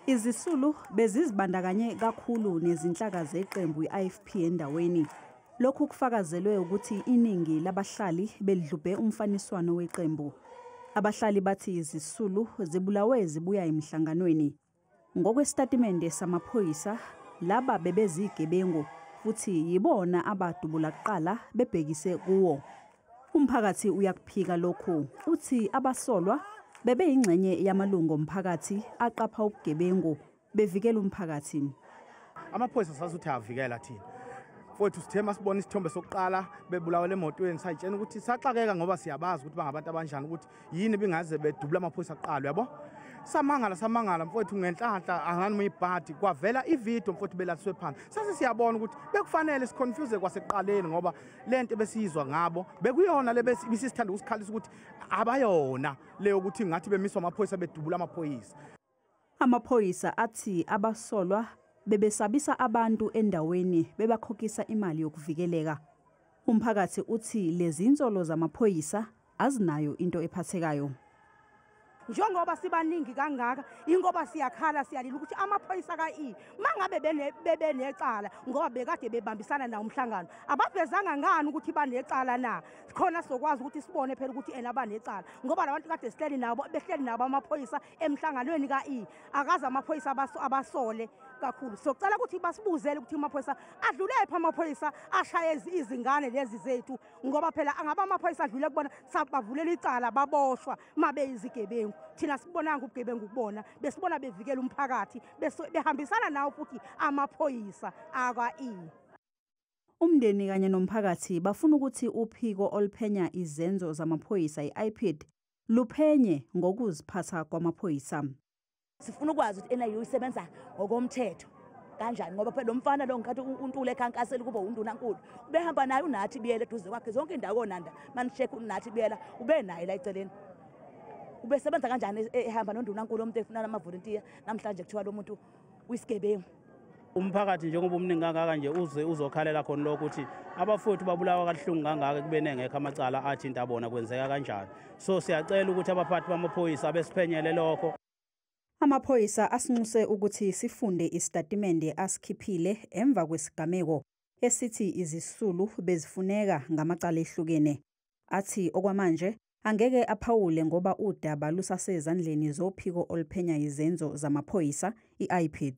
Izisulu bezizibandakanye kakhulu nezinhlaka zeqembu i-IFP endaweni. Lokhu kufakazelwe ukuthi iningi labahlali belidlubhe umfaniswano weqembu. Abahlali bathi izisulu zibulawe zibuya emhlanganweni. Ngokwesitatimende samaphoyisa, laba bebezigebengu futhi yibona abadubula kuqala bebhekise kuwo. Umphakathi uyakuphika lokhu uthi abasolwa bebeyingxenye yamalungu omphakathi aqapha ubugebengu bevikela umphakathi. Amaphoyisa sazuthi avikela thina. Futhi sithema sibona isithombe sokuqala bebulawa emotweni sayitshena ukuthi saxakeka ngoba siyabazi ukuthi bangabantu abanjani ukuthi yini bingaze bedubula amaphoyisa aqala yabo. Samangala mfowethu ngenhlanhla angani uyibhadi kwavela ivideo mfowethu belaswe phansi. Sase siyabona ukuthi bekufanele siconfuse kwasekuqaleni ngoba lento besizwa ngabo bekuyona lebesisithanda ukusikhalisa ukuthi abayona leyo ukuthi ngathi bemiswa amaphoyisa bedubula amaphoyisa. Amaphoyisa athi abasolwa bebesabisa abantu endaweni bebakhokhisa imali yokuvikeleka. Umphakathi uthi lezi insolo zamaphoyisa azinayo into ephathekayo. Njengoba sibaningi kangaka ingoba siyakhala siyalila ukuthi amaphoyisa kaI mangabe bebenecala ngoba bekade bebambisana nawo umhlangano abavezanga ngani ukuthi banecala na khona sokwazi ukuthi sibone phela ukuthi abanecala ngoba labantu kade behleli nabo amaphoyisa emhlanganweni kaI akaza amaphoyisa abasole kakhulu. Socela ukuthi basibuzele ukuthi amaphoyisa adlule pha amaphoyisa ashaye izingane lezi zethu ngoba phela angaba amaphoyisa adlule kubona sabavulela icala baboshwa mabe izigebengu. Thina sibonanga ubugebengu kubona besibona bevikela umphakathi behambisana nawo futhi amaphoyisa akaI. Umndeni kanye nomphakathi bafuna ukuthi uphiko oluphenya izenzo zamaphoyisa i-IPID luphenye ngokuziphatha kwamaphoyisa. Sifuna ukwazi ukuthi NIU isebenza ngokomthetho kanjani ngoba phela lo mfana lo ngikhathi uNtule ekhankasela kuba uNdunankulu ubehamba naye unathi biyela eduze kwakhe zonke indawo nanda manishekhe unathi biyela ube naye la eceleni. Ubesebenza kanjani ehamba noNdunankulu umuntu efuna amavolunteer namhlanje kuthiwa lo muntu uyisigebengu. Umphakathi njengoba umningi kangaka nje uzokhalela khona lokho ukuthi abafowethu babulawa kahlungu kangaka kubene ngekho amacala athi into abona kwenzeka kanjani. So siyacela ukuthi abaphathi bamaphoyisa besiphenyele lokho. Amaphoyisa asinxuse ukuthi sifunde isitatimende asikhiphile emva kwesigameko esithi izisulu bezifuneka ngamacala ehlukene. Athi okwamanje angeke aphawule ngoba udaba lusasezandleni zophiko oluphenya izenzo zamaphoyisa i-IPID.